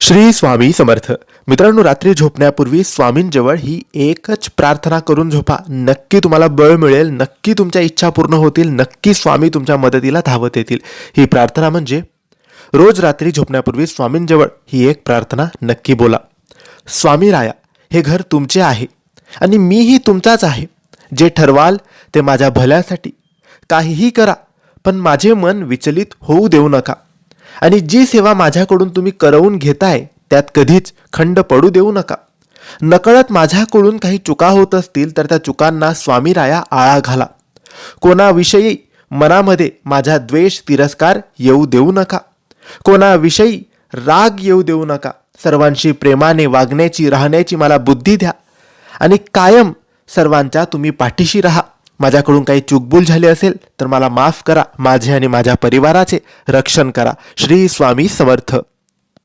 श्री स्वामी समर्थ. मित्रांनो, रात्री झोपण्यापूर्वी स्वामींजवळ ही एकच प्रार्थना करून झोपा. नक्की तुम्हाला बळ मिळेल, नक्की तुमच्या इच्छा पूर्ण होतील, नक्की स्वामी तुमच्या मदतीला धावत येतील. ही प्रार्थना म्हणजे रोज रात्री झोपण्यापूर्वी स्वामींजवळ ही एक प्रार्थना नक्की बोला. स्वामी राया, हे घर तुमचे आहे आणि मीही तुमचाच आहे. जे ठरवाल ते माझ्या भल्यासाठी. काहीही करा, पण माझे मन विचलित होऊ देऊ नका. आणि जी सेवा माझ्याकडून तुम्ही करवून घेताय त्यात कधीच खंड पडू देऊ नका. नकळत माझ्याकडून काही चुका होत असतील तर त्या चुकांना स्वामी राया आळा घाला. कोणाविषयी मनामध्ये माझा द्वेष तिरस्कार येऊ देऊ नका. कोणाविषयी राग येऊ देऊ नका. सर्वांशी प्रेमाने वागण्याची राहण्याची मला बुद्धी द्या आणि कायम सर्वांच्या तुम्ही पाठीशी राहा. माझ्याकडून काही चूकभूल झाली असेल तर मला माफ करा. माझे आणि माझ्या परिवाराचे रक्षण करा. श्री स्वामी समर्थ.